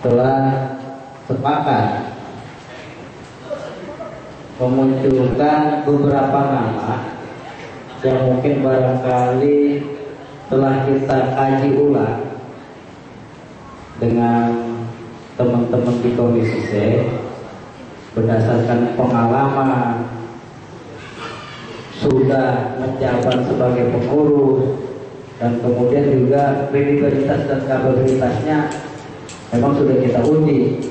telah sepakat memunculkan beberapa nama yang mungkin barangkali telah kita kaji ulang dengan teman-teman di Komisi C berdasarkan pengalaman sudah menjabat sebagai pengurus dan kemudian juga kredibilitas dan kapabilitasnya memang sudah kita uji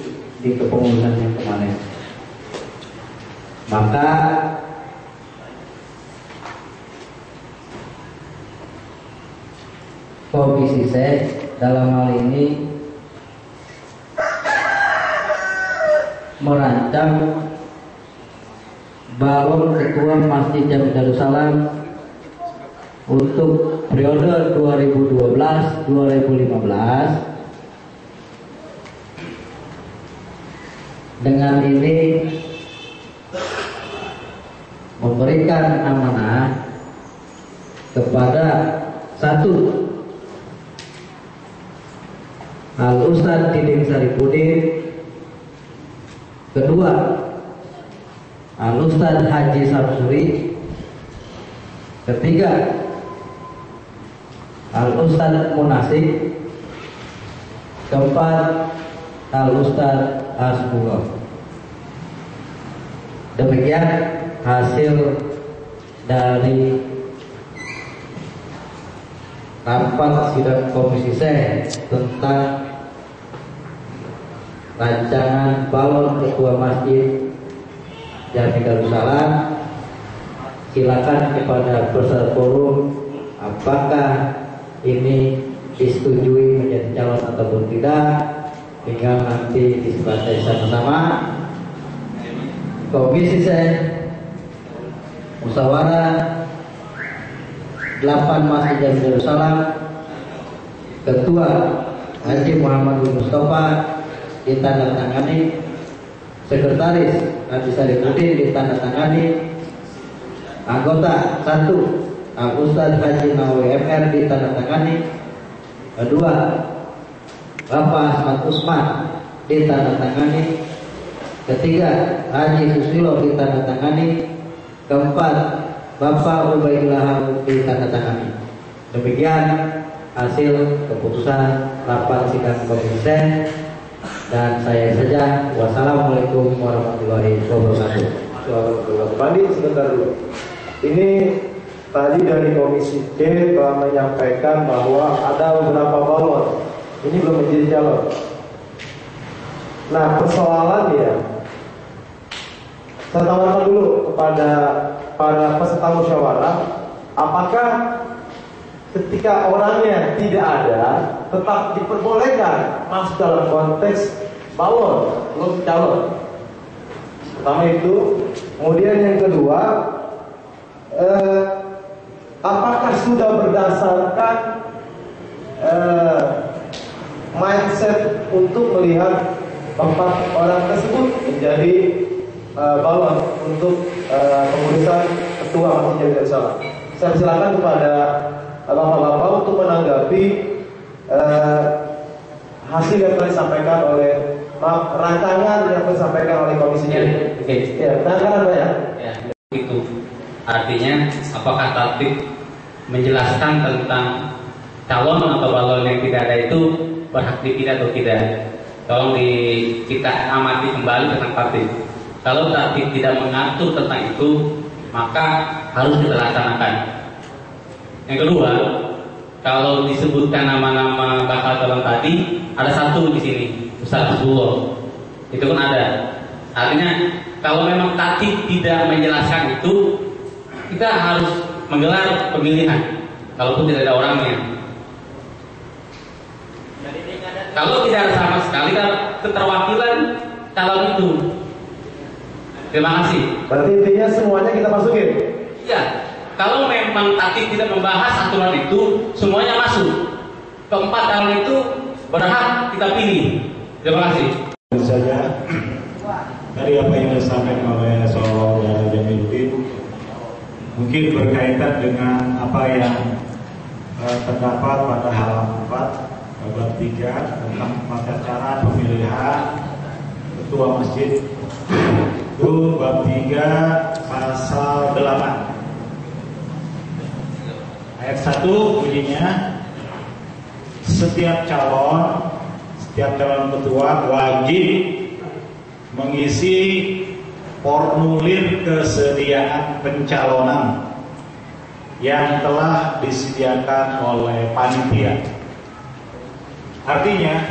di kepengurusan yang kemarin. Maka Komisi C dalam hal ini merancang balon ketua Masjid Jami Darussalam untuk periode 2012-2015. Dengan ini memberikan amanah kepada satu Al-Ustadz Diding Saripudin, kedua Al-Ustadz Haji Samsuri, ketiga Al-Ustadz Munasik, keempat Al-Ustadz Hasbullah. Demikian hasil dari rapat sidang Komisi C tentang rancangan balon ketua Masjid Jami Darussalam. Silakan kepada peserta forum apakah ini disetujui menjadi calon ataupun tidak, tinggal nanti disepakati sama-sama. Komisi C musyawarah 8 Masjid Jami Darussalam, Ketua Haji Muhammad bin Mustafa ditandatangani, Sekretaris Haji Saripudin ditandatangani, anggota 1 Al-Ustadz Haji Nawawi MR ditandatangani, kedua Bapak Ahmad Usman ditandatangani, ketiga Haji Susilo ditandatangani, keempat Bapak Ubaidillah ditandatangani. Demikian hasil keputusan rapat sidang Komisi C. Dan saya saja. Wassalamualaikum warahmatullahi wabarakatuh. Pandi sebentar dulu. Ini tadi dari Komisi D telah menyampaikan bahwa ada beberapa balon. Ini belum menjadi calon. Nah, persoalannya, saya tawarkan dulu kepada para peserta musyawarah, apakah ketika orangnya tidak ada tetap diperbolehkan masuk dalam konteks balon, belum calon? Pertama itu. Kemudian yang kedua, apakah sudah berdasarkan mindset untuk melihat 4 orang tersebut menjadi balon untuk pengurusan ketua Masjid Jami Darussalam? Saya silakan kepada bapak-bapak untuk menanggapi hasil yang telah disampaikan oleh rancangan yang telah disampaikan oleh Komisi D. Oke. Ya, rancangan apa ya? Ya, itu artinya apakah tatib menjelaskan tentang calon atau balon yang tidak ada itu berhak dipilih atau tidak? Tolong kita amati kembali tentang tatib. Kalau tatib tidak mengatur tentang itu, maka harus kita laksanakan. Yang kedua, kalau disebutkan nama-nama bakal calon tadi, ada satu di sini, Ustaz Hasbullah. Itu kan ada. Artinya kalau memang tatib tidak menjelaskan itu, kita harus menggelar pemilihan. Kalaupun tidak ada orangnya. Kalau tidak ada sama sekali keterwakilan calon itu. Terima kasih. Berarti intinya semuanya kita masukin? Iya. Kalau memang tatib tidak membahas aturan itu, semuanya masuk. Keempat calon itu berhak kita pilih. Terima kasih. Saja dari apa yang disampaikan oleh Saudara Jamiluddin mungkin berkaitan dengan apa yang terdapat pada halaman 4 bab 3 tentang tata cara pemilihan ketua masjid. Itu bab 3 pasal 8 ayat 1 bunyinya, setiap calon ketua wajib mengisi formulir kesediaan pencalonan yang telah disediakan oleh panitia. Artinya,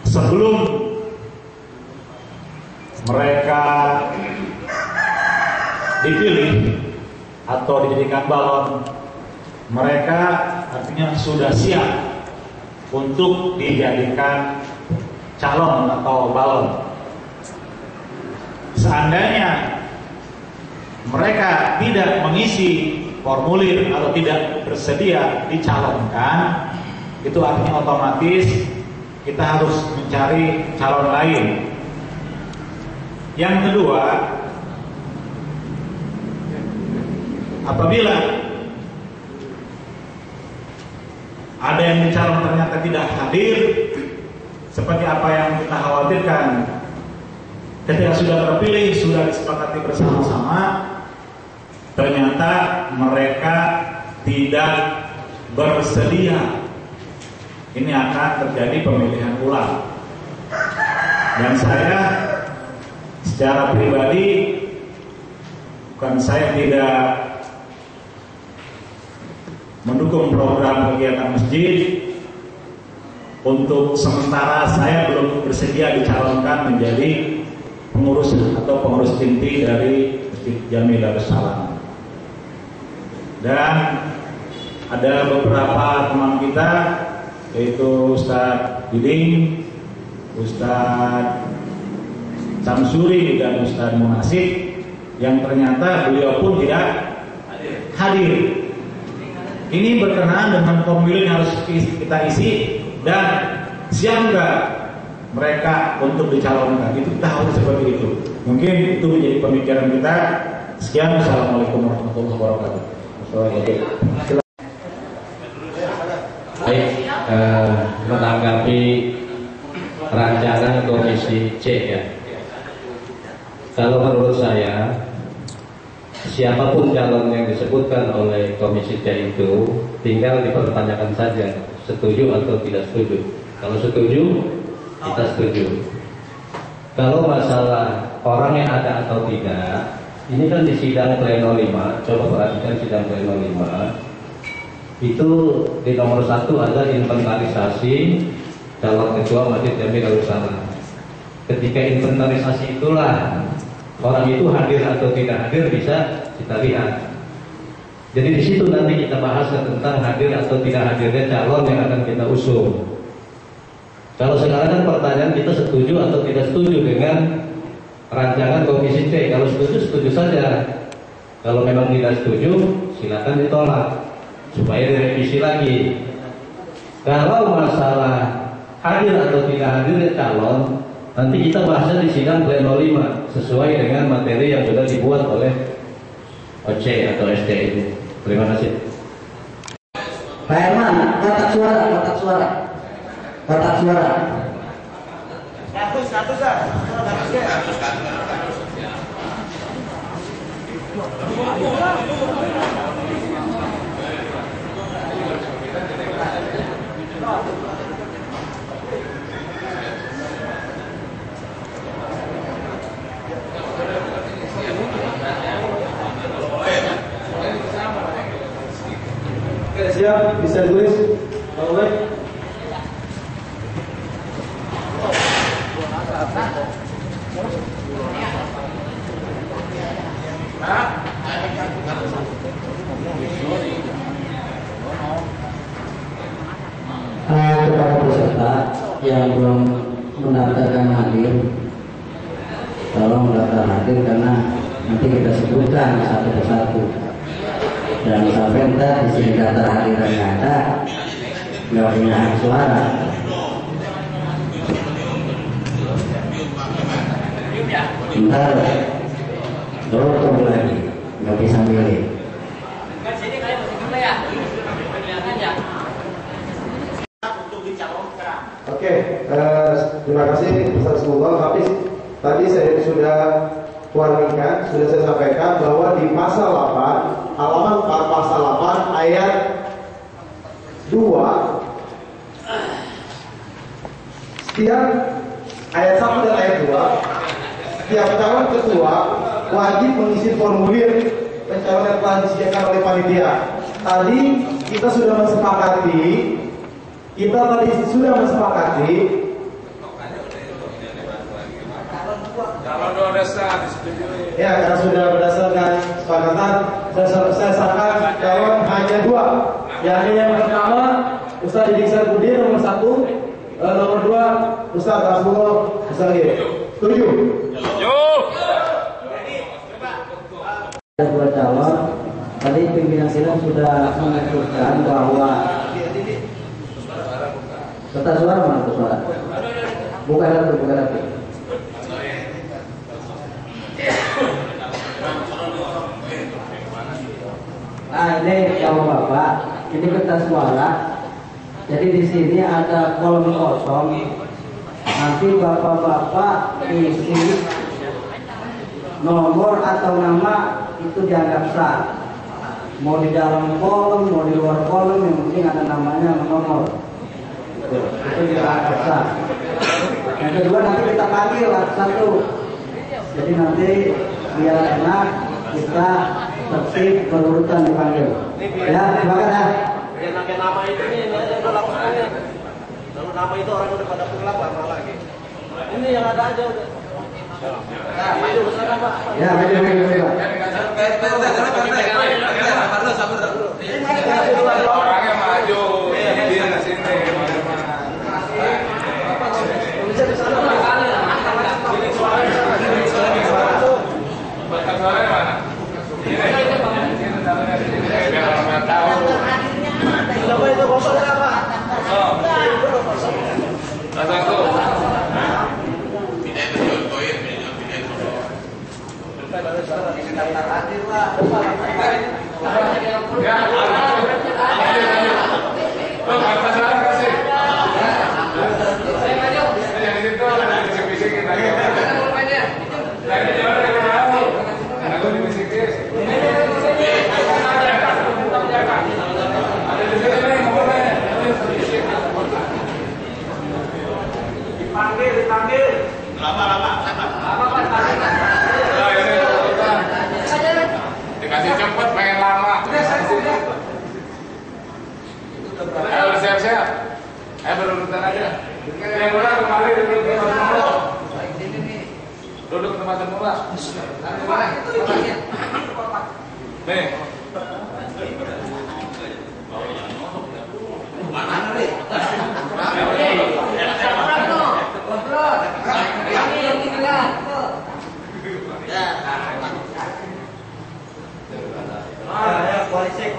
sebelum mereka dipilih atau dijadikan balon, mereka artinya sudah siap untuk dijadikan calon atau balon. Seandainya mereka tidak mengisi formulir atau tidak bersedia dicalonkan, itu artinya otomatis kita harus mencari calon lain. Yang kedua, apabila ada yang dicalon ternyata tidak hadir, seperti apa yang kita khawatirkan, ketika sudah terpilih, sudah disepakati bersama-sama, ternyata mereka tidak bersedia, ini akan terjadi pemilihan ulang. Dan saya secara pribadi, bukan saya tidak mendukung program kegiatan masjid, untuk sementara saya belum bersedia dicalonkan menjadi pengurus atau pengurus inti dari Masjid Jami Darussalam. Dan ada beberapa teman kita, yaitu Ustadz Diding, Ustadz Samsuri, dan Ustadz Munasib, yang ternyata beliau pun tidak hadir. Ini berkenaan dengan formulir yang harus kita isi, dan siap nggak mereka untuk dicalonkan. Itu kita harus seperti itu. Mungkin itu menjadi pemikiran kita. Sekian, Assalamualaikum warahmatullahi wabarakatuh. Baik, menanggapi rancangan Komisi C ya. Kalau menurut saya, siapapun calon yang disebutkan oleh Komisi C itu tinggal dipertanyakan saja, setuju atau tidak setuju. Kalau setuju, kita setuju. Kalau masalah orang yang ada atau tidak, ini kan di sidang pleno 5, coba perhatikan sidang pleno 5, itu di nomor 1 ada inventarisasi calon ketua Masjid Jami Darussalam. Ketika inventarisasi itulah orang itu hadir atau tidak hadir bisa kita lihat. Jadi di situ nanti kita bahas tentang hadir atau tidak hadirnya calon yang akan kita usung. Kalau sekarang kan pertanyaan kita setuju atau tidak setuju dengan rancangan Komisi C. Kalau setuju, setuju saja. Kalau memang tidak setuju, silakan ditolak supaya direvisi lagi. Kalau masalah hadir atau tidak hadirnya calon, nanti kita bahasnya di sidang pleno 5 sesuai dengan materi yang sudah dibuat oleh OC atau ST ini. Terima kasih. Pak Herman, kotak suara. Oke, siap, bisa ditulis. Baik. Kepada peserta yang belum mendaftarkan hadir, tolong mendaftar hadir karena nanti kita sebutkan satu persatu. Dan sampai entah di sini daftar hadirannya ada, nggak punya hak suara. Ntar tunggu lagi, nggak bisa milih. Kan sini kalian masih boleh ya? Kelihatan ya? Untuk Oke, terima kasih Ustaz Rasulullah. Tapi tadi saya sudah warningkan, sudah saya sampaikan bahwa di pasal 8, halaman 4 pasal 8 ayat 2, setiap ayat 1 dan ayat 2, setiap calon ketua wajib mengisi formulir pencalonan yang telah disediakan oleh panitia. Tadi kita sudah mensepakati ya, karena sudah berdasarkan kesepakatan saya sahkan calon hanya 2. Yang pertama Ustaz Didik Sarpudin nomor 1, nomor 2 Ustaz Rasulullah Ustaz. Setuju? Ada 2 calon. Tadi pimpinan sidang sudah menentukan bahwa kertas suara mana kertas suara? Bukan hati. Nah ini kalau Bapak, ini kertas suara. Jadi di sini ada kolom kosong. Nanti Bapak-bapak isi nomor atau nama itu dianggap sah. Mau di dalam kolom, mau di luar kolom, yang penting ada namanya nomor. Itu dianggap sah. Yang kedua nanti kita panggil satu. Jadi nanti biar enak kita tertib berurutan dipanggil. Ya, silakan ya. Yang pakai nama itu nih, udah lakukan. Lalu nama itu orang udah pada pulang lagi. Ini yang ada aja udah. Nah, maju ke sana, Pak. Ya, maju. Orangnya maju, dia ke sini. Suaranya mana? Siapa itu kosong apa? Satu. Dipanggil. Dikasih cepet, pengen lama. Ayo siap-siap. Ayo berurutan aja. Yang murah kembali duduk ke tempat semula. Duduk ke tempat semula. Nih. Koalisik.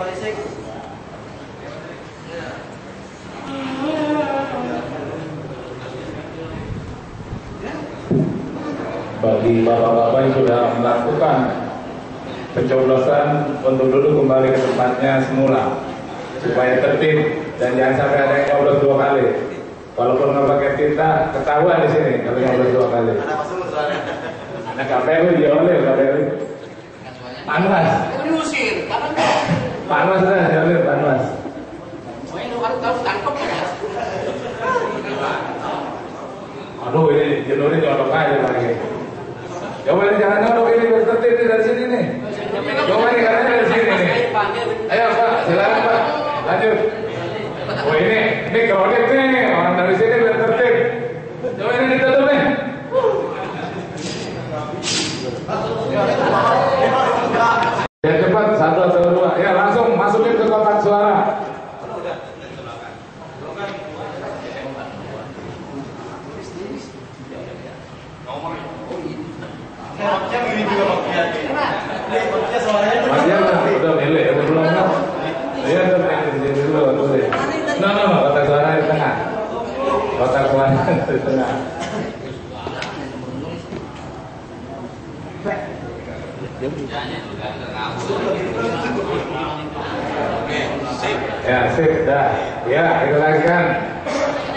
Bagi bapak-bapak yang sudah melakukan pencoblosan untuk duduk kembali ke tempatnya semula supaya tertib dan jangan sampai ada yang nyoblos 2 kali. Walaupun nggak pakai tinta, ketahuan di sini kalau nyoblos 2 kali. Nah, KPU dioleh, KPU. Panwas. Diusir, karena Panwas dah, dioleh Panwas. Aduh, ini jenurin nyodok aja lagi. Coba ini jangan nyodok ini, biar tertib nih dari sini nih. Coba ini katanya dari sini nih. Ayo Pak, silakan Pak, lanjut. Oh ini kredit nih, orang dari sini biar tertib. Coba ini ditutup nih. Ya cepat, 1 atau 2. Ya langsung masukin ke kotak suara. Udah milih, udah belum kan? Iya, udah milih dulu. No, kotak suara di tengah. Kotak suara di tengah. Ya, sip, dah. Ya, itu lagi kan.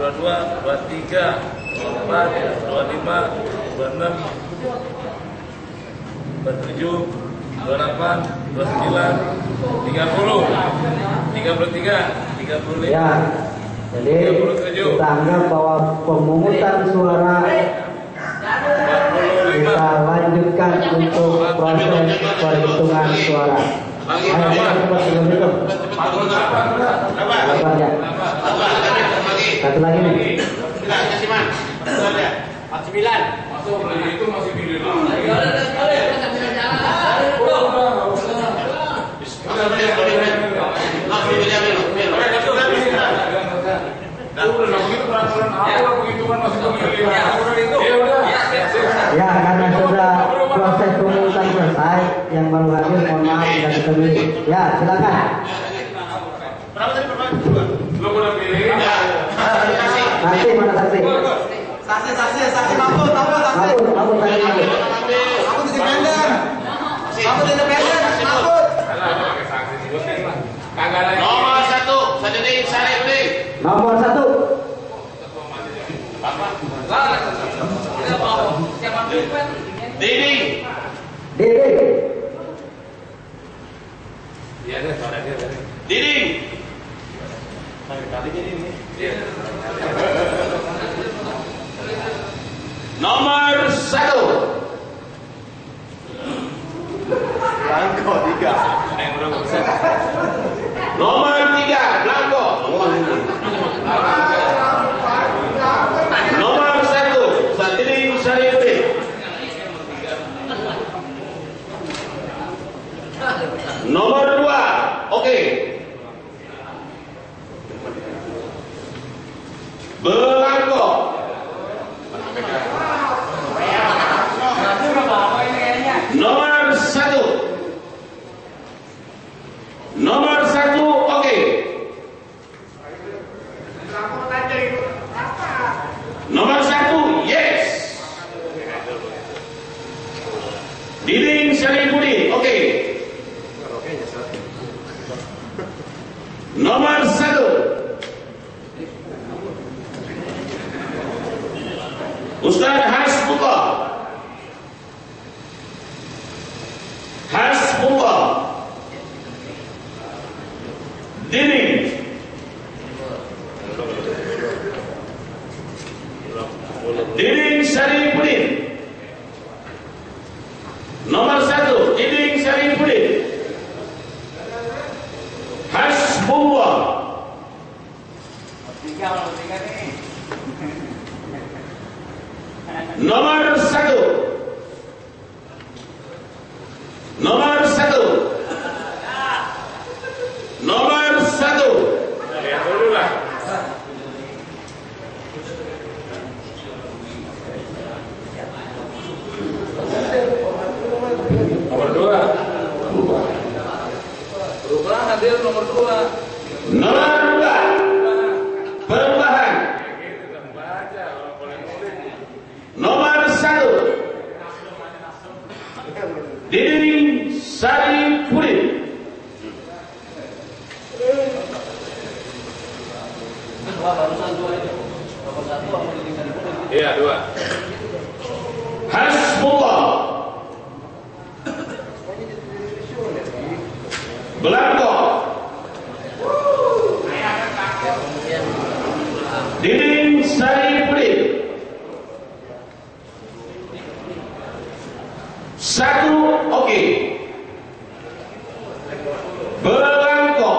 22, 23, 24, 25, 26, 27, 28, 29, 30, 33, 35. Ya, jadi kita anggap bahwa pemungutan suara kita lanjutkan untuk proses perhitungan suara. Ayo cepat sebelum itu. Ya. Satu lagi nih. 49. Itu masih pilih. Ya, karena sudah proses pemungutan selesai, yang baru hadir mohon maaf tidak ditemui. Ya, silakan. Berapa tadi berapa? Belum udah pilih. Saksi mana saksi? Saksi Mahfud saksi. Mahfud tadi Mahfud. Mahfud independen. Mahfud independen. Mahfud. Nomor 1, Sadudin Syarifudin. Nomor 1. Didi. Didi. Nomor 1. Blanko 3. Nomor 3, Blanko. Nomor 1, Sadudin Syarifudin. Nomor 2, oke. Blanko. Nomor 1. Nomor 1, oke. Nomor 1, yes. Diding Syarifudin, oke. Nomor 1. Ustaz Hasbullah. Diding. Diding Syarifudin. Nomor 1, Diding Syarifudin. Hasbullah. Nomor 1. Nomor 1. Nomor 1. Lihat dulu lah. Nomor 2. Perubahan hadir nomor 2. Nomor 2. Perubahan. Nomor 1. Diding Syarifudin. Iya, 2. Hasbullah. Blanko. Diding Syarifudin. 1, oke. Blanko.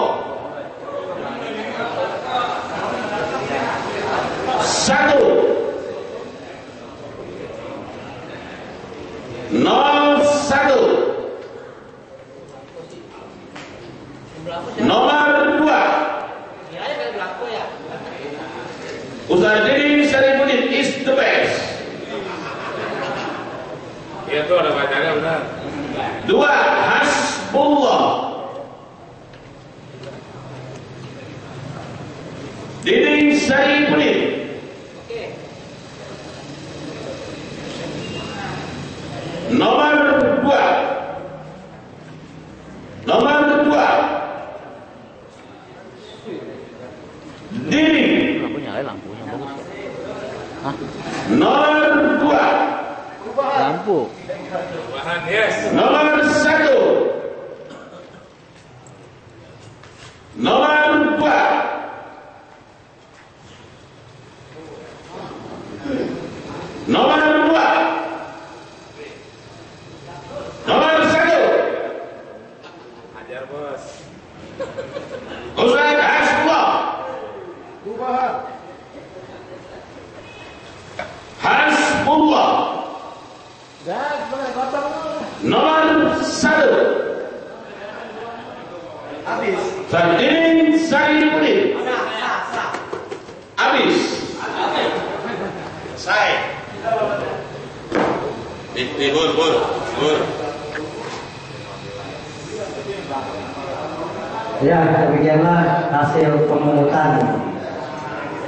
1. 01. Nomor 2. Ustaz Diding Syarifudin is the best. Iya tuh ada bacanya benar. 2. Hasbullah. Diding Syarifudin. Nomor 2. Nomor 2. Diding Nomor 2. Lampu. Nomor 1. Nomor 2. Nomor 2. Nomor 1. Ajar bos. Ustaz Hasbullah. Hasbullah. Nomor 1. Habis. Fardin Saripudin. Habis. Selesai. Bur. Ya, demikianlah hasil pemungutan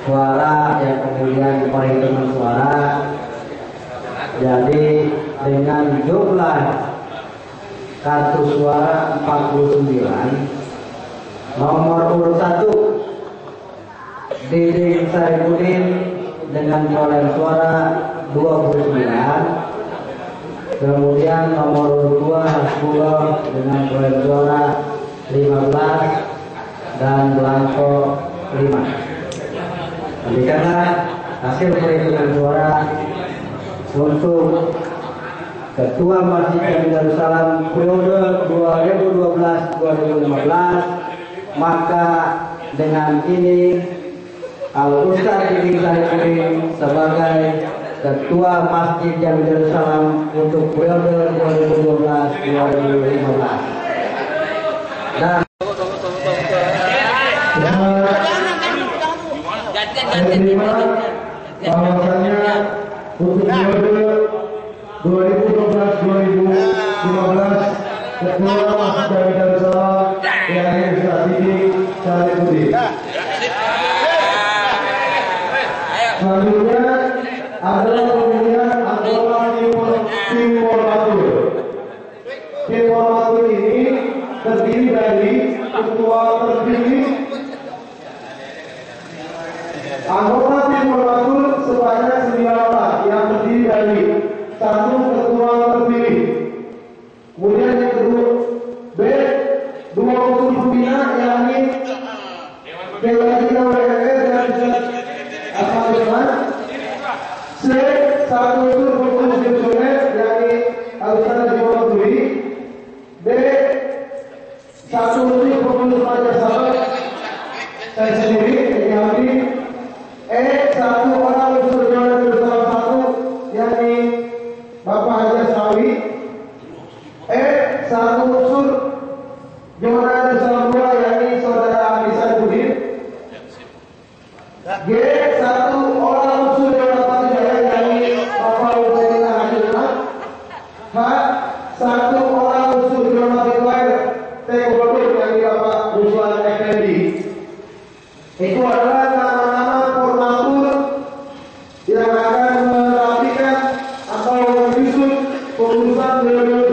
suara yang kemudian perhitungan suara. Jadi dengan jumlah kartu suara 49, nomor urut 1 Diding Saripudin dengan perolehan suara 29. Kemudian nomor urut 2 Hasbullah dengan perolehan suara 15 dan Blanko 5. Demikianlah hasil perhitungan suara untuk Ketua Masjid Jami Darussalam periode 2012-2015. Maka dengan ini Al Ustaz Diding Saripudin sebagai Ketua Masjid Jami Darussalam untuk periode 2012-2015. Dan bahwasanya untuk periode 2012-2015 Ketua Masjid Jami Darussalam yang Ustaz Diding Saripudin. Selanjutnya adalah pemilihan anggota tim formatur. Tim formatur ini terdiri dari ketua terpilih. Anggota tim formatur sebanyak 9 orang yang terdiri dari 1 ketua terpilih. Kemudian yang kedua B, 2 unsur pembina yakni Dewan WNR dan Asal Dewan. C, 1 unsur pengurus fungsioner yakni Al-Ustaz Dibawaturi. D, 1 unsur pengurus madrasah saya sendiri yakni E, 1 orang unsur Dewan bersama 1 yakni Bapak Haji Sawi. E, 1 unsur Dewan bersama 2 yakni Saudara Ahli Saripudin. G, 1 orang unsur Dewan Patu Jaya yakni Bapak Hussein Ahmad. H, 1 orang unsur Dewan Patu Jaya Tegodur yakni Bapak Ruslan Effendi. Itu adalah nama-nama formatur yang akan merapikan atau menyusun pengurusan periode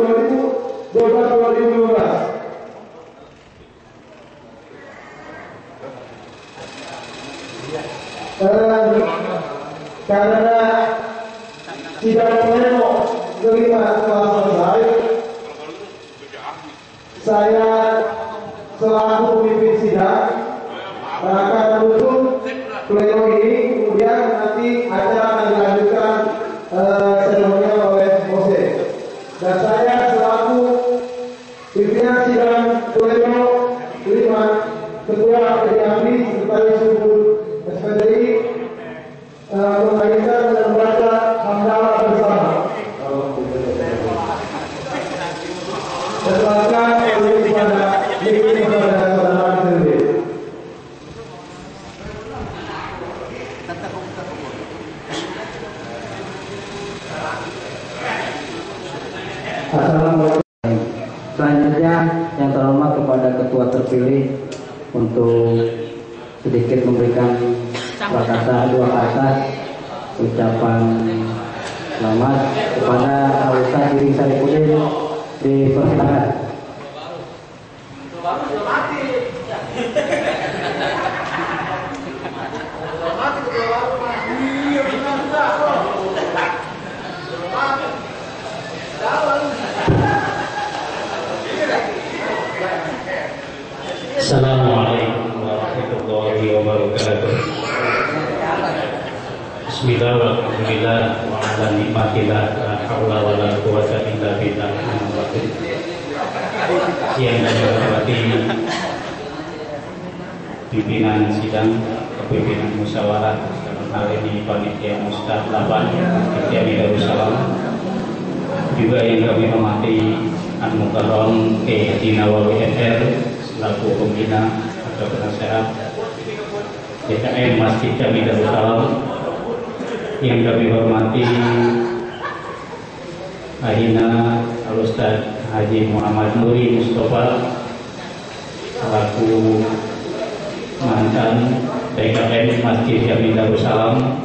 2012-2015. Karena sidang pleno kelima telah selesai, saya selaku pemimpin sidang akan menutup pleno ini. Kemudian nanti acara akan dilanjutkan seremonial oleh Mose. Dan saya selaku pimpinan sidang pleno kelima, ketua PDAMI serta Subur SPDI mengajukan dan membaca hamdalah bersama. Silakan menuju pada mimpi kepada saudara sendiri. Assalamualaikum. Selanjutnya yang terhormat kepada ketua terpilih untuk sedikit memberikan prakasa 2 kata ucapan selamat kepada Al-Ustaz Diding Saripudin. Dipersilakan. Bismillah walhamdulillah wa ala nikmatillah la haula wa la quwwata illa billah. Yang kami hormati pimpinan sidang, kepimpinan musyawarah dalam hal ini panitia Musda 8 Panitia Darussalam, juga yang kami hormati Al-Mukarram Kiai Haji Nawawi FR selaku pembina atau penasehat DKM Masjid Jami Darussalam, yang kami hormati Ahina Al-Ustaz Haji Muhammad Nuri Mustafa selaku mantan DKM Masjid Jami Darussalam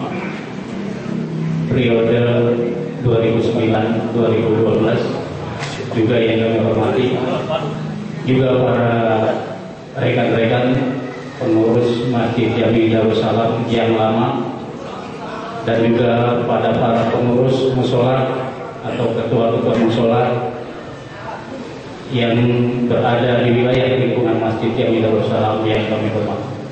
periode 2009-2012, juga yang kami hormati juga para rekan-rekan pengurus Masjid Jami Darussalam yang lama, dan juga pada para pengurus musola atau ketua-ketua musola yang berada di wilayah lingkungan Masjid Jami Darussalam yang kami hormati.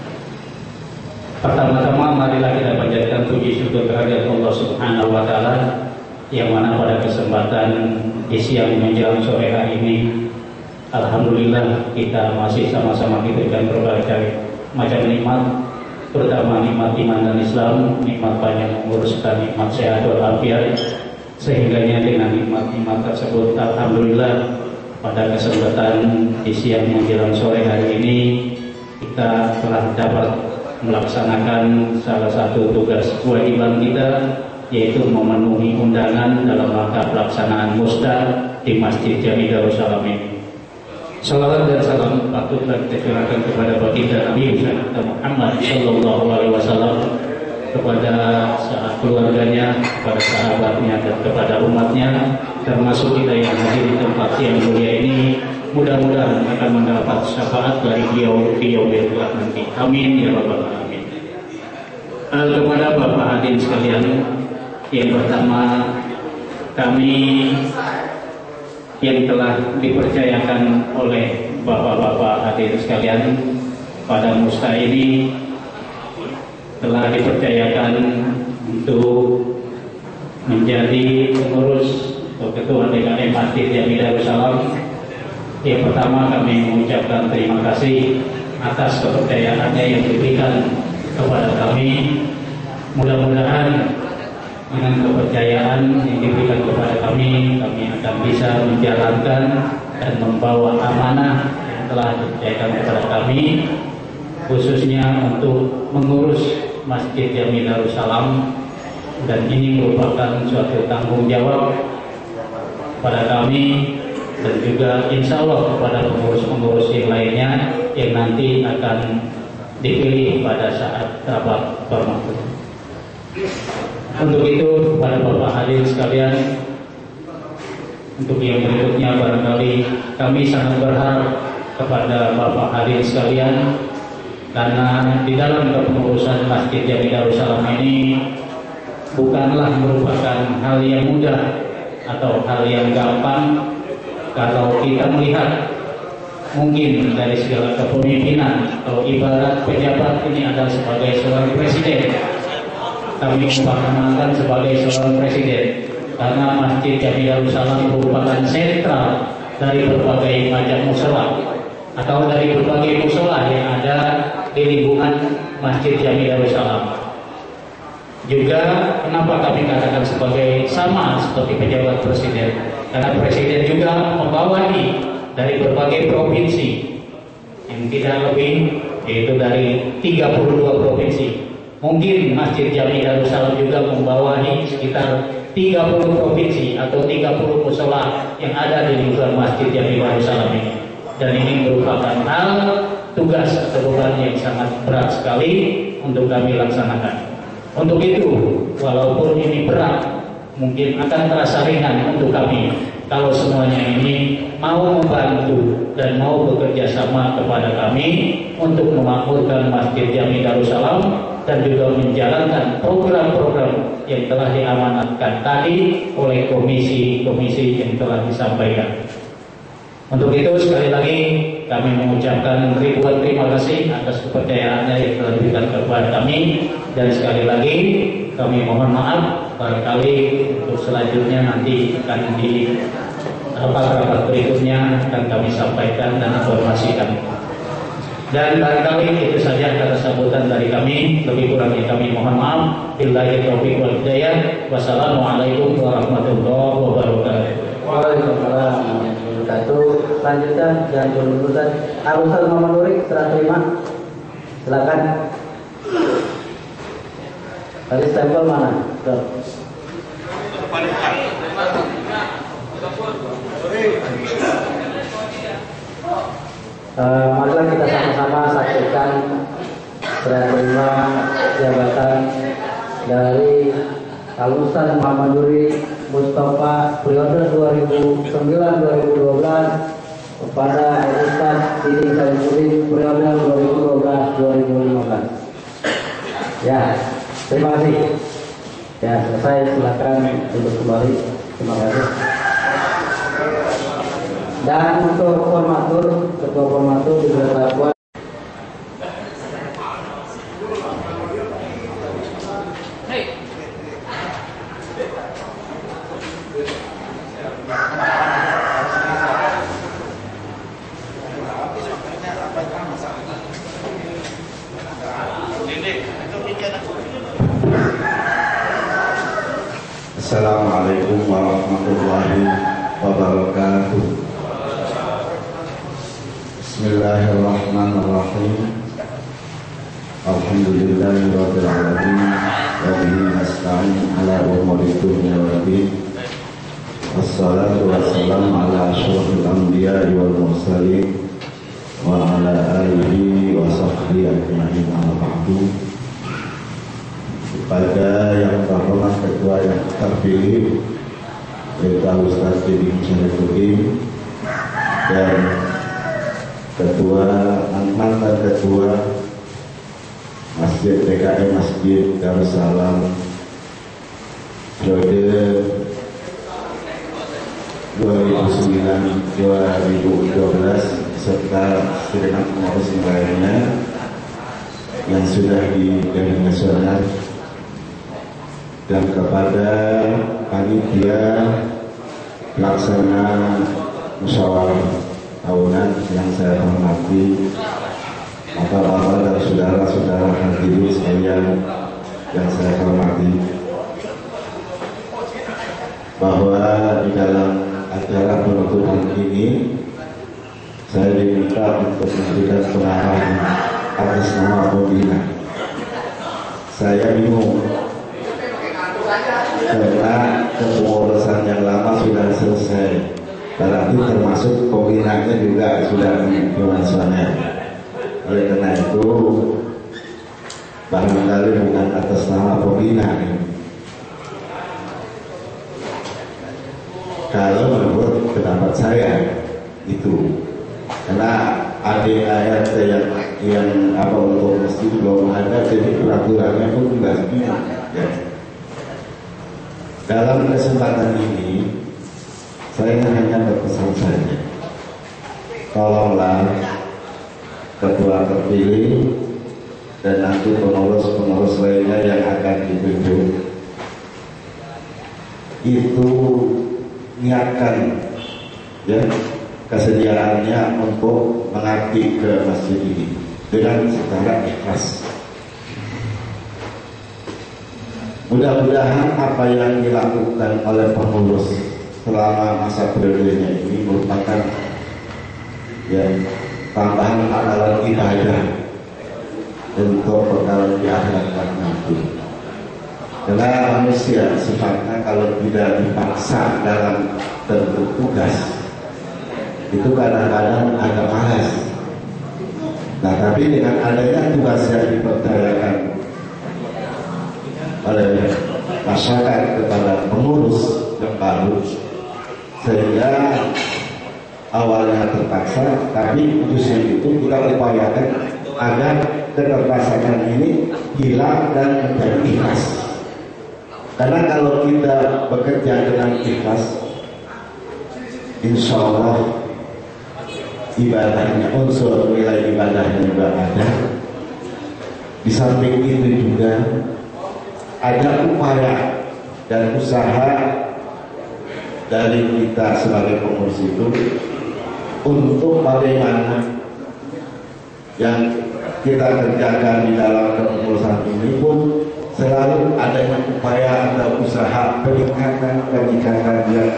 Pertama-tama marilah kita panjatkan puji syukur kehadirat Allah Subhanahu wa taala, yang mana pada kesempatan di siang menjelang sore hari ini alhamdulillah kita masih sama-sama diberikan berbagai macam nikmat, terutama nikmat iman dan Islam, nikmat banyak umur serta nikmat sehat walafiat, sehingga dengan nikmat-nikmat tersebut alhamdulillah pada kesempatan di siang menjelang sore hari ini kita telah dapat melaksanakan salah satu tugas kewajiban kita, yaitu memenuhi undangan dalam rangka pelaksanaan musda di Masjid Jami Darussalam ini. Salawat dan salam patutlah kita curahkan kepada baginda Nabi Muhammad Sallallahu Alaihi Wasallam, kepada sahabat keluarganya, kepada sahabatnya, dan kepada umatnya, termasuk kita yang hadir di tempat yang mulia ini. Mudah-mudahan akan mendapat syafaat dari beliau nanti. Amin ya rabbal alamin. Kepada Bapak hadirin sekalian, yang pertama kami yang telah dipercayakan oleh bapak-bapak hadirin sekalian pada musda ini telah dipercayakan untuk menjadi pengurus atau ketua DKM Masjid Jami Darussalam. Yang pertama kami mengucapkan terima kasih atas kepercayaannya yang diberikan kepada kami. Mudah-mudahan dengan kepercayaan yang diberikan kepada kami akan bisa menjalankan dan membawa amanah yang telah dipercayakan kepada kami, khususnya untuk mengurus Masjid Jami Darussalam, dan ini merupakan suatu tanggung jawab pada kami dan juga insya Allah kepada pengurus-pengurus yang lainnya yang nanti akan dipilih pada saat rapat formal. Untuk itu kepada Bapak hadirin sekalian, untuk yang berikutnya barangkali kami sangat berharap kepada Bapak hadirin sekalian, karena di dalam kepengurusan Masjid Jami Darussalam ini bukanlah merupakan hal yang mudah atau hal yang gampang. Kalau kita melihat mungkin dari segala kepemimpinan, kalau ibarat pejabat ini adalah sebagai seorang presiden, kami umpamakan sebagai seorang presiden, karena Masjid Jami Darussalam merupakan sentral dari berbagai macam musola atau dari berbagai musola yang ada di lingkungan Masjid Jami Darussalam. Juga kenapa kami katakan sebagai sama seperti pejabat presiden, karena presiden juga membawahi dari berbagai provinsi yang tidak lebih, yaitu dari 32 provinsi. Mungkin Masjid Jami Darussalam juga membawahi sekitar 30 provinsi atau 30 musola yang ada di lingkungan Masjid Jami Darussalam ini. Dan ini merupakan hal tugas atau beban yang sangat berat sekali untuk kami laksanakan. Untuk itu, walaupun ini berat, mungkin akan terasa ringan untuk kami kalau semuanya ini mau membantu dan mau bekerja sama kepada kami untuk memakmurkan Masjid Jami Darussalam dan juga menjalankan program-program yang telah diamanatkan tadi oleh komisi-komisi yang telah disampaikan. Untuk itu sekali lagi kami mengucapkan ribuan terima kasih atas kepercayaannya yang telah diberikan kepada kami, dan sekali lagi kami mohon maaf. Barangkali untuk selanjutnya nanti akan di rapat-rapat berikutnya akan kami sampaikan dan informasikan. Dan barangkali itu saja kata sambutan dari kami. Lebih kurangnya kami mohon maaf. Billahi taufiq wal hidayah. Wassalamualaikum warahmatullahi wabarakatuh. Waalaikumsalam warahmatullahi wabarakatuh. Selanjutnya yang berurusan Ustaz Muhammad Nuri, serah terima. Silakan. Tadi stempel mana? Marilah kita sama-sama saksikan serah terima jabatan dari Al-Ustaz Muhammad Nuri Mustafa periode 2009-2012 kepada Al-Ustaz Didi Saifuddin periode 2012-2015. Ya, terima kasih. Ya, selesai, silakan untuk kembali. Terima kasih. Dan untuk formatur, ketua formatur diberitahukan. Assalamualaikum warahmatullahi wabarakatuh. Bismillahirrahmanirrahim. Alhamdulillahirabbil alamin wa bihi nasta'in ala umuri dunya waddin. Wassalatu wassalamu ala asyrofil anbiya'i wal mursalin wa ala alihi wa sahbihi ajma'in amma ba'du. Kepada yang terhormat ketua yang terpilih yaitu Ustaz Didi Saifuddin dan mantan ketua Masjid PKM Masjid Darussalam periode 2009-2012 serta segenap pengurus lainnya yang sudah didelegasikan, dan kepada panitia pelaksana musyawarah tahunan yang saya hormati, bapak-bapak dan saudara-saudara hadirin sekalian yang saya hormati, bahwa di dalam acara penutupan ini saya diminta untuk memberikan pengarahan atas nama pembina. Saya bingung karena kepengurusan yang lama sudah selesai, berarti termasuk pembinaannya juga sudah dilaksanakan. Oleh karena itu barangkali bukan atas nama pembina ini. Kalau menurut pendapat saya itu, karena ADART yang apa untuk masjid belum ada, jadi peraturannya pun juga begini. Ya. Dalam kesempatan ini saya hanya berpesan saja, tolonglah ketua terpilih dan nanti pengurus-pengurus lainnya yang akan ditunjuk itu niatkan ya kesediaannya untuk mengabdi ke masjid ini dengan secara ikhlas. Mudah-mudahan apa yang dilakukan oleh pengurus selama masa periodenya ini merupakan ya tambahan amalan ibadah untuk perkara di akhirat nanti. Karena manusia sifatnya kalau tidak dipaksa dalam bentuk tugas itu kadang-kadang agak malas. Nah, tapi dengan adanya tugas yang dipercayakan oleh masyarakat kepada pengurus yang baru, sehingga awalnya terpaksa, tapi justru itu kita upayakan agar keterpaksaan ini hilang dan menjadi ikhlas. Karena kalau kita bekerja dengan ikhlas, insya Allah ibadahnya, unsur nilai ibadahnya juga ada. Di samping itu juga ada upaya dan usaha dari kita sebagai pengurus itu untuk bagaimana yang kita kerjakan di dalam kepengurusan ini pun selalu adanya upaya atau usaha peningkatan yang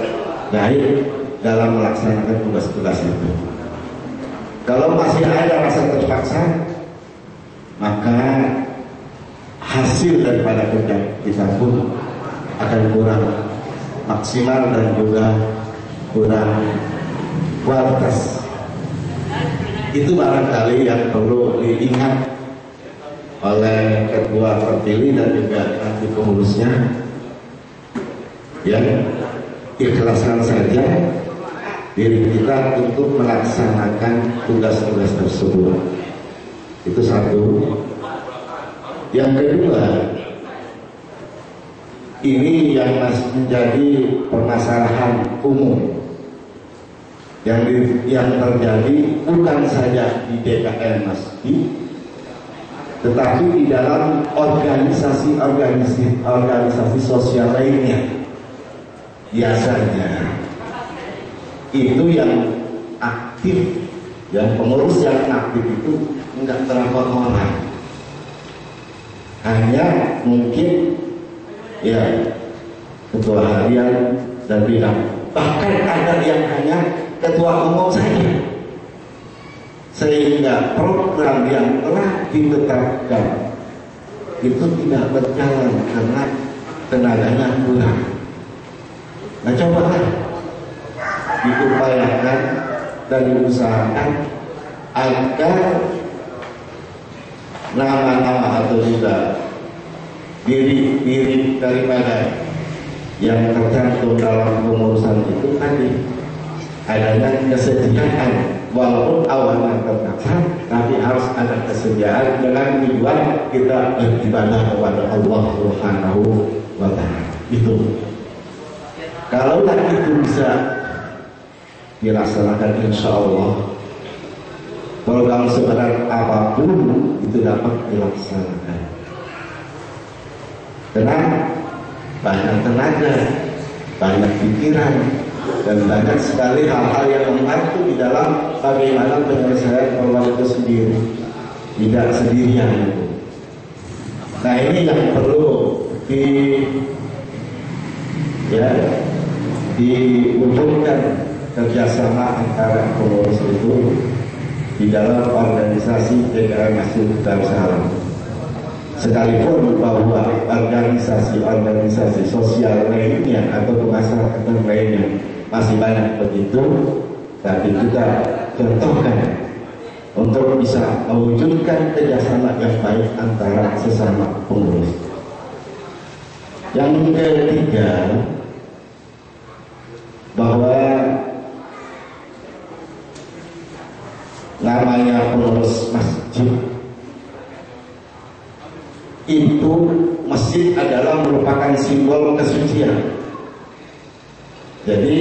baik dalam melaksanakan tugas-tugas itu. Kalau masih ada rasa terpaksa, maka hasil daripada kerja kita pun akan kurang maksimal dan juga kurang kualitas. Itu barangkali yang perlu diingat oleh ketua terpilih dan juga nanti pengurusnya, yang ikhlaskan saja diri kita untuk melaksanakan tugas-tugas tersebut. Itu satu. Yang kedua, ini yang masih menjadi permasalahan umum yang terjadi bukan saja di DKM Masjid, tetapi di dalam organisasi sosial lainnya. Biasanya itu yang aktif, yang pengurus yang aktif itu enggak terlalu orang, hanya mungkin ya ketua harian dan bidang, bahkan ada yang hanya ketua umum saja, sehingga program yang telah ditetapkan itu tidak berjalan karena tenaganya kurang. Nah, cobalah diupayakan dan diusahakan agar nama-nama atau juga diri daripada yang tercantum dalam pengurusan itu tadi adanya kesediaan, walaupun awalnya terpaksa, tapi harus ada kesediaan dengan tujuan kita beribadah kepada Allah Subhanahu wa Ta'ala. Itu kalau itu bisa dilaksanakan, insya Allah program seberat apapun itu dapat dilaksanakan. Karena banyak tenaga, banyak pikiran, dan banyak sekali hal-hal yang membantu di dalam bagaimana penyelesaian program itu sendiri, tidak sendirian. Nah, ini yang perlu diwujudkan kerjasama antara pengurus itu di dalam organisasi DKM Masjid Darussalam. Sekalipun bahwa organisasi sosial lainnya atau kemasyarakatan lainnya masih banyak begitu, tapi kita contohkan untuk bisa mewujudkan kerjasama yang baik antara sesama pengurus. Yang ketiga, bahwa namanya pengurus masjid itu, masjid adalah merupakan simbol kesucian. Jadi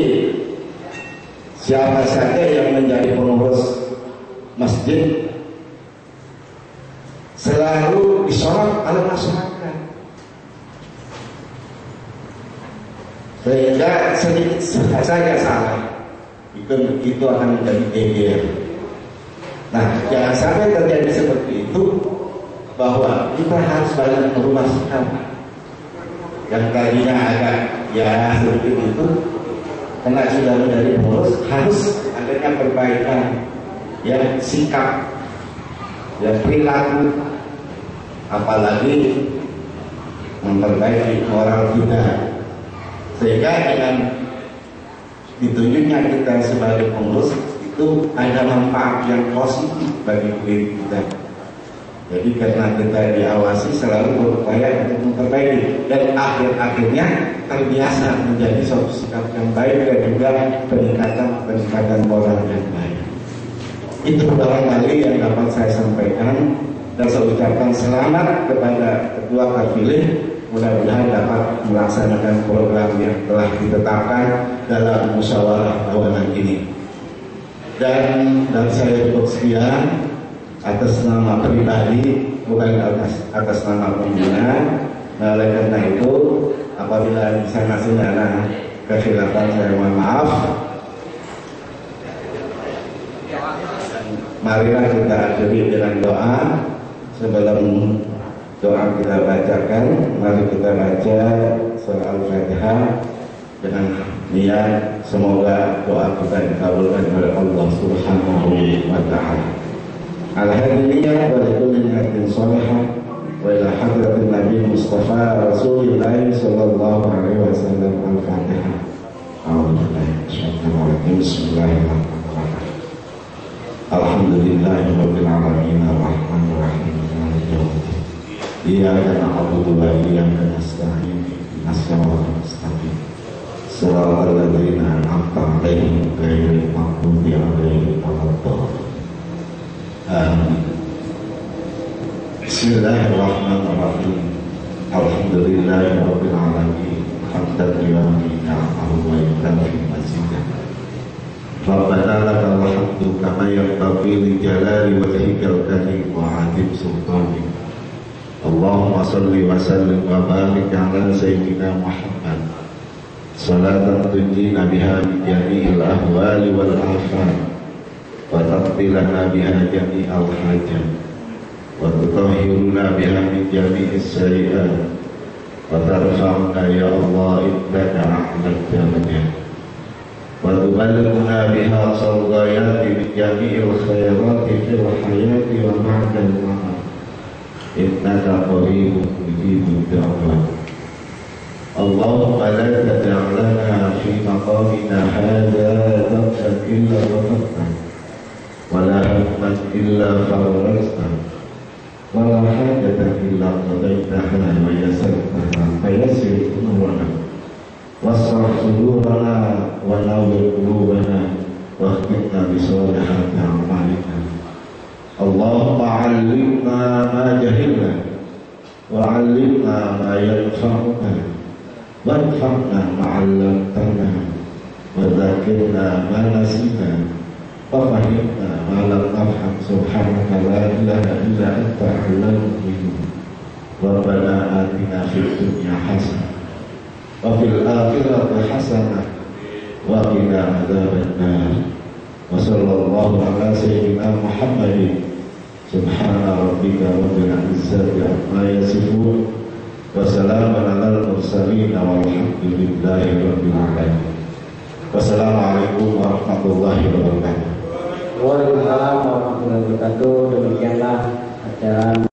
siapa saja yang menjadi pengurus masjid selalu disorot oleh masyarakat, sehingga sedikit saja salah itu akan menjadi geger. Nah, jangan sampai terjadi seperti itu, bahwa kita harus banyak merubah sikap yang tadinya agak ya seperti itu, karena sudah menjadi pengurus harus adanya perbaikan ya sikap ya perilaku, apalagi memperbaiki moral kita, sehingga dengan ditunjuknya kita sebagai pengurus itu ada manfaat yang positif bagi diri kita. Jadi karena kita diawasi selalu berupaya untuk memperbaiki, dan akhirnya terbiasa menjadi suatu sikap yang baik dan juga peningkatan moral yang baik. Itu barangkali yang dapat saya sampaikan, dan saya ucapkan selamat kepada ketua terpilih. Mudah-mudahan dapat melaksanakan program yang telah ditetapkan dalam musyawarah tahunan ini. Dan saya cukup sekian atas nama pribadi, bukan atas nama pembina. Nah, oleh karena itu, apabila bisa ngasih dana kesilapan, saya mohon maaf. Marilah kita akhiri dengan doa. Sebelum doa kita bacakan, mari kita baca surah Al-Fatihah dengan niat semoga doa kita dikabulkan oleh Allah Subhanahu wa ta'ala. Alhamdulillah wa likulli niyatin shalihah wa ila hadratin Nabi Mustafa Rasulullah sallallahu alaihi wasallam. Al-Fatihah. Bismillahirrahmanirrahim. Alhamdulillahirabbil alamin arrahmanir rahim maliki yaumiddin. Iyyaka na'budu wa iyyaka nasta'in. Ihdinas siratal mustaqim. Shiratal ladzina an'amta 'alaihim ghairil maghdubi 'alaihim waladdallin. Amin. Bismillahirrahmanirrahim. Alhamdulillahirabbil alamin. Hamdan lillahi ni'amahu wa yukafi mazidah. Rabbana lakal hamdu kama yanbaghi li jalali wajhikal karim wa 'azim sultanik. Allahumma shalli wa sallim wa barik ala sayyidina Muhammad. Salatan tunjina biha min jami'il ahwali wal afat wa taqbilana biha jami'al hajat wa tutahhiruna biha min jami'is sayyi'at wa tarfa'una ya Allah indaka a'lal darajat wa tuballighuna biha sawgayati min jami'il khairati fil hayati wa ba'dal mamat innaka qaribun mujibud da'wat. Allahumma la tad'a' lana fi maqamina hadha dhanban illa ghafarta wa la hamman illa farajta wa la hajatan illa qadaytaha wa yassartaha fayassir umurana wasrah sudurana wa nawwir qulubana wa akhtimna bi salihati a'malina. Allahumma 'allimna ma jahilna wa 'allimna ma yanfa'una wanfa'na ma 'allamtana wa dzakirna ma nasina wa fahimna ma lam nafham. Subhanaka la ilaha illa anta 'allamul ghuyub. Rabbana atina fid dunya hasanah wa fil akhirati hasanah wa qina adzabannar. Wa sallallahu ala sayyidina Muhammadin. Subhana rabbika rabbil izzati amma yasifun wa salamun alal mursalin walhamdulillahi rabbil alamin. Wassalamualaikum warahmatullahi wabarakatuh. Waalaikumsalam warahmatullahi wabarakatuh. Demikianlah acara